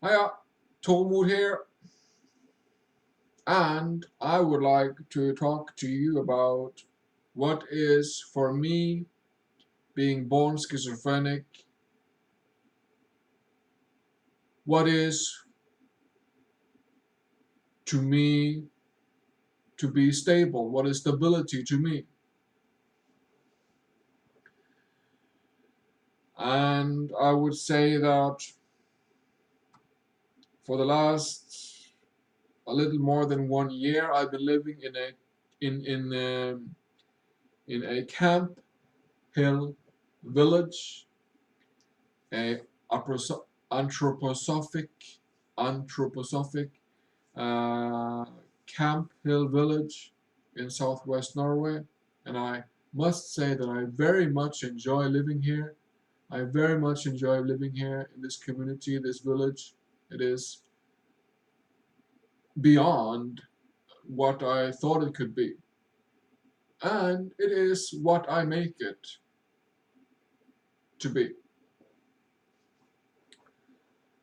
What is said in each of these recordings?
Hiya, Tormod here, and I would like to talk to you about what is, for me, being born schizophrenic, what is, to me, to be stable, what is stability to me. And I would say that for the last a little more than 1 year, I've been living in in um, in a camp hill village, a anthroposophic anthroposophic uh, Camp Hill village in southwest Norway, and I must say that I very much enjoy living here. I very much enjoy living here in this community, this village. It is beyond what I thought it could be, and it is what I make it to be.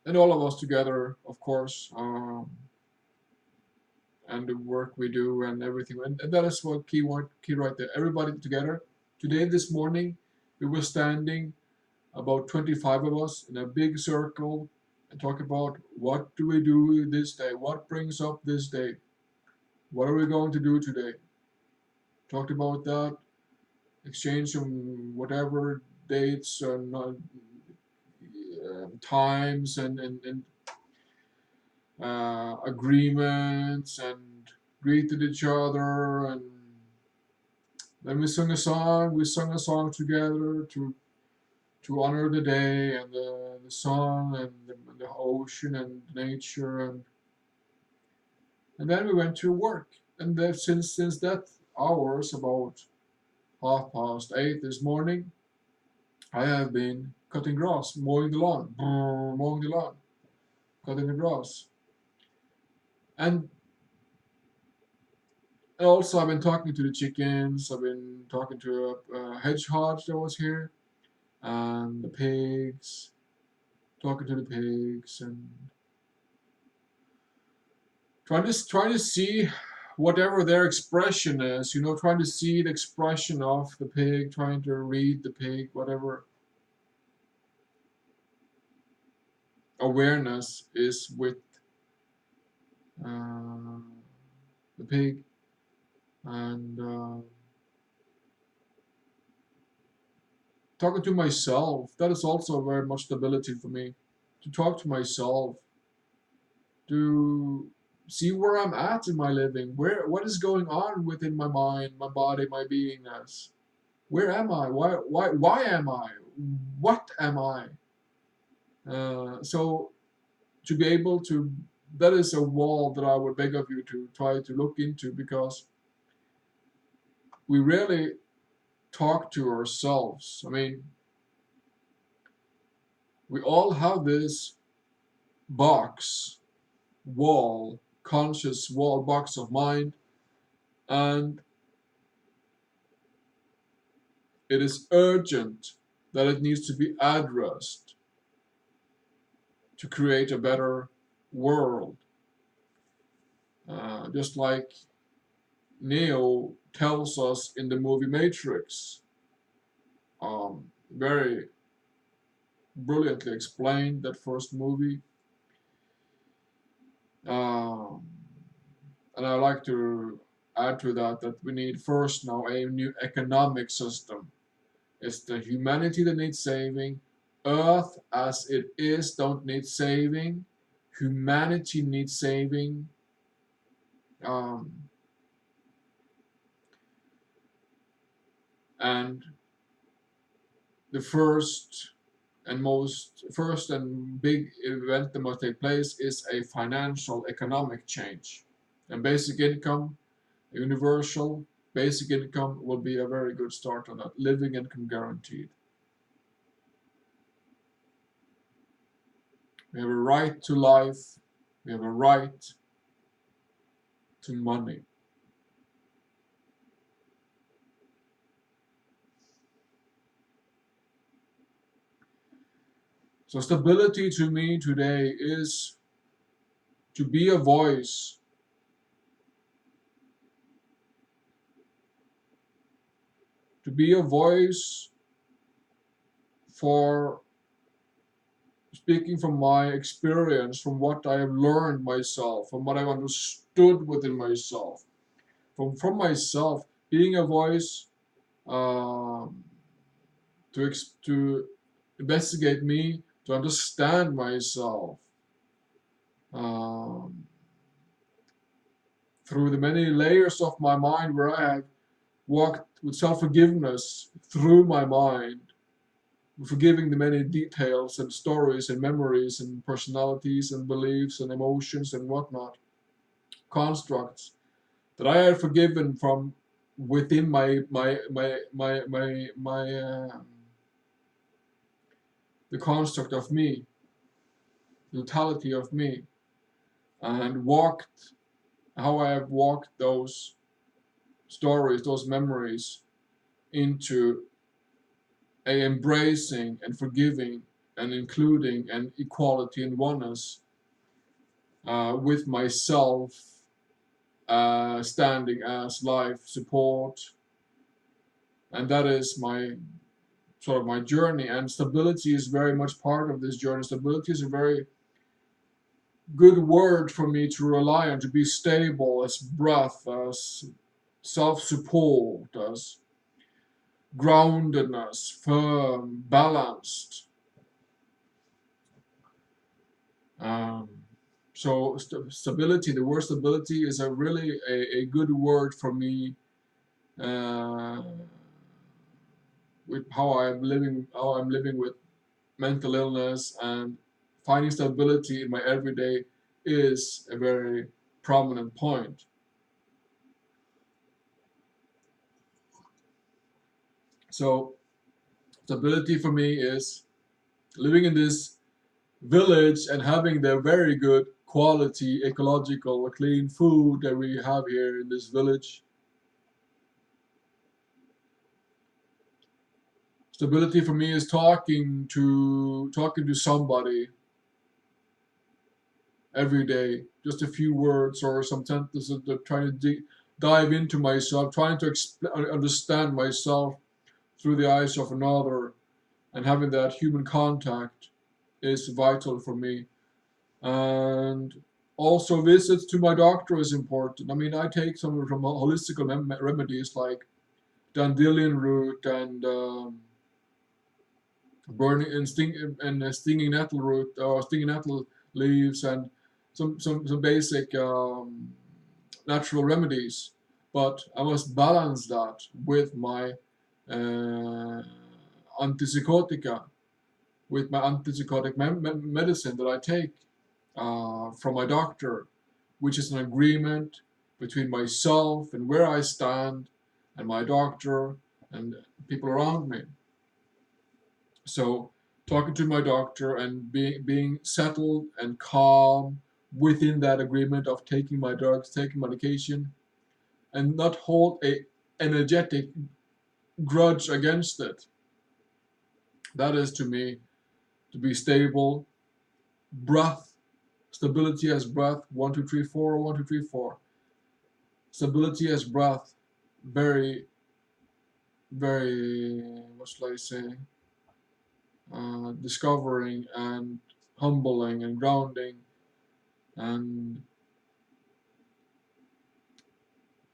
And all of us together, of course, and the work we do and everything. And that is what key right there. Everybody together. Today, this morning, we were standing, about 25 of us, in a big circle and talk about what do we do this day? What brings up this day? What are we going to do today? Talked about that, exchange some whatever dates and times and agreements and greeted each other, and then we sung a song. We sung a song together to honor the day and the sun and the ocean and nature, and then we went to work. And that since that hours, about 8:30 this morning, I have been cutting grass, mowing the lawn, mowing the lawn, cutting the grass, and also I've been talking to the chickens. I've been talking to a hedgehog that was here, and the pigs, talking to the pigs, and trying to see whatever their expression is, trying to see the expression of the pig, trying to read the pig, whatever awareness is with uh, the pig, and talking to myself. That is also very much stability for me, to talk to myself, to see where I'm at in my living, what is going on within my mind, my body, my beingness. Where am I? Why am I? What am I? So to be able to, that is a wall that I would beg of you to try to look into, because we rarely talk to ourselves. I mean, we all have this box, wall, conscious wall, box of mind, and it is urgent that it needs to be addressed to create a better world. Just like Neo tells us in the movie Matrix, very brilliantly explained, that first movie. Um, and I like to add to that we need first now a new economic system. It's the humanity that needs saving. Earth as it is don't need saving. Humanity needs saving. Um, and the first and big event that must take place is a financial economic change. And basic income, universal basic income, will be a very good start on that. Living income guaranteed. We have a right to life. We have a right to money. So stability to me today is to be a voice, to be a voice for speaking from my experience, from what I have learned myself, from what I've understood within myself, from myself, being a voice um, to investigate me, to understand myself um, through the many layers of my mind where I have walked with self-forgiveness through my mind, forgiving the many details and stories and memories and personalities and beliefs and emotions and whatnot, constructs that I have forgiven from within the construct of me, the totality of me, and walked how I have walked those stories, those memories into a embracing and forgiving and including and equality and oneness with myself, standing as life support, and that is my sort of my journey. And stability is very much part of this journey. Stability is a very good word for me to rely on, to be stable as breath, as self-support, as groundedness, firm, balanced. Um, so stability, the word stability is a really a good word for me uh, with how I'm living with mental illness, and finding stability in my everyday is a very prominent point. So stability for me is living in this village and having the very good quality ecological clean food that we have here in this village. Stability for me is talking to somebody every day, just a few words or some sentences that trying to dive into myself, trying to understand myself through the eyes of another, and having that human contact is vital for me. And also visits to my doctor is important. I mean, I take some from holistic remedies like dandelion root and burning and stinging nettle root or stinging nettle leaves and some basic natural remedies. But I must balance that with my uh, antipsychotica, with my antipsychotic medicine that I take from my doctor, which is an agreement between myself and where I stand and my doctor and people around me. So talking to my doctor and being settled and calm within that agreement of taking my drugs, taking medication, and not hold a energetic grudge against it. That is to me to be stable. Breath, stability as breath. 1, 2, 3, 4. 1, 2, 3, 4. Stability as breath. Very, very. What shall I say? Discovering and humbling and grounding and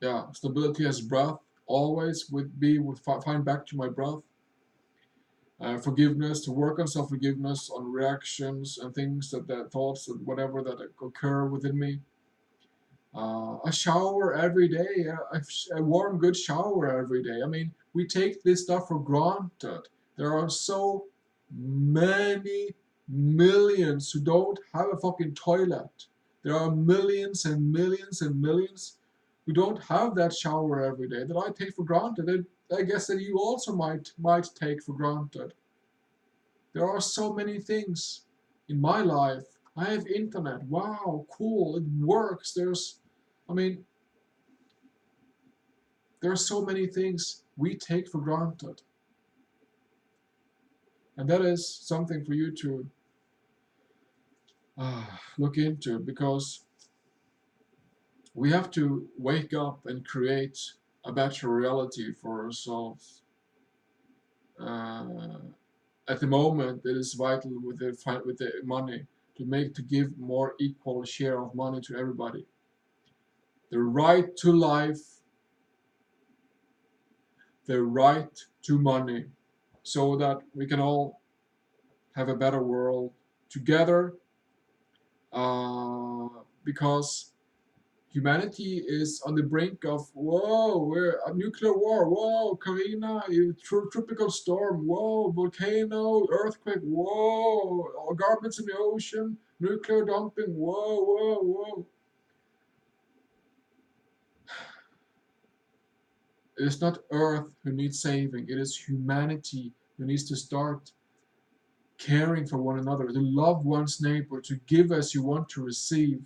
yeah, stability as breath always would be would find back to my breath. Forgiveness, to work on self-forgiveness, on reactions and things that thoughts and whatever that occur within me. A shower every day, a warm, good shower every day. I mean, we take this stuff for granted. There are so many millions who don't have a fucking toilet. There are millions and millions and millions who don't have that shower every day that I take for granted. And I guess that you also might take for granted. There are so many things in my life. I have internet. Wow, cool. It works. I mean, there are so many things we take for granted. And that is something for you to look into, because we have to wake up and create a better reality for ourselves. Uh, at the moment, it is vital with the money to give more equal share of money to everybody. The right to life, the right to money, so that we can all have a better world together. Because humanity is on the brink of, whoa, we're a nuclear war, whoa, Karina, tropical storm, whoa, volcano, earthquake, whoa, garbage in the ocean, nuclear dumping, whoa, whoa, whoa. It is not Earth who needs saving, it is humanity who needs to start caring for one another, to love one's neighbor, to give as you want to receive.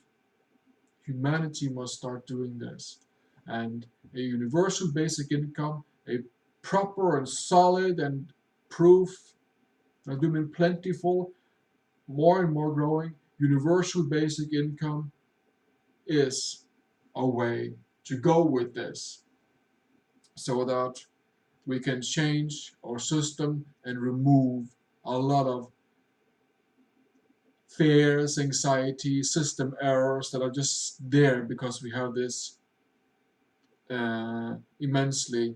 Humanity must start doing this. And a universal basic income, a proper and solid and proof, not doing plentiful, more and more growing, universal basic income is a way to go with this, so that we can change our system and remove a lot of fears, anxiety, system errors that are just there because we have this immensely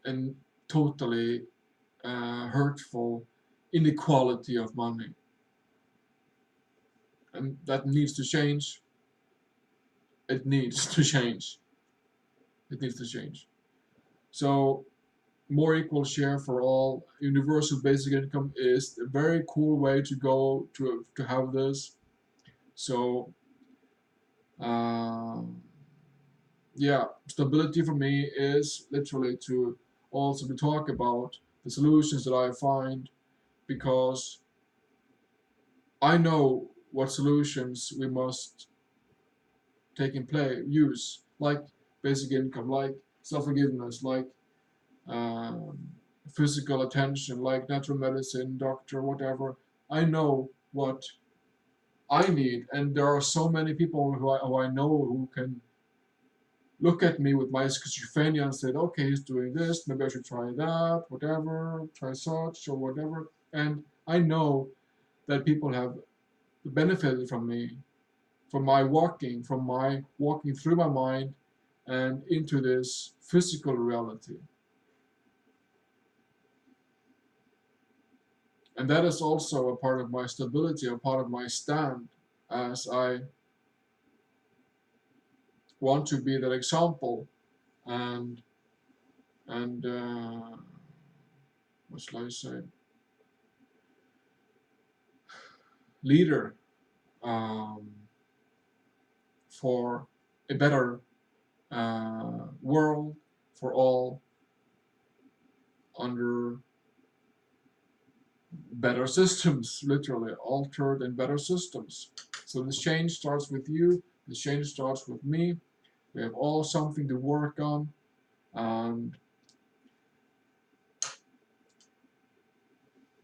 and totally hurtful inequality of money. And that needs to change. It needs to change. It needs to change. So, more equal share for all, universal basic income is a very cool way to go to have this. So, um, yeah, stability for me is literally to talk about the solutions that I find, because I know what solutions we must take in play, use, like basic income, like self-forgiveness, like um, physical attention, like natural medicine, doctor, whatever. I know what I need, and there are so many people who I know who can look at me with my schizophrenia and said, okay, he's doing this, maybe I should try that, whatever, try such or whatever. And I know that people have benefited from me, from my walking through my mind and into this physical reality. And that is also a part of my stability, a part of my stand, as I want to be that example and and what shall I say, leader, um, for a better world for all, under better systems, literally altered and better systems. So this change starts with you. This change starts with me. We have all something to work on, and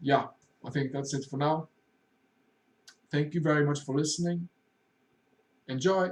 yeah, I think that's it for now. Thank you very much for listening. Enjoy.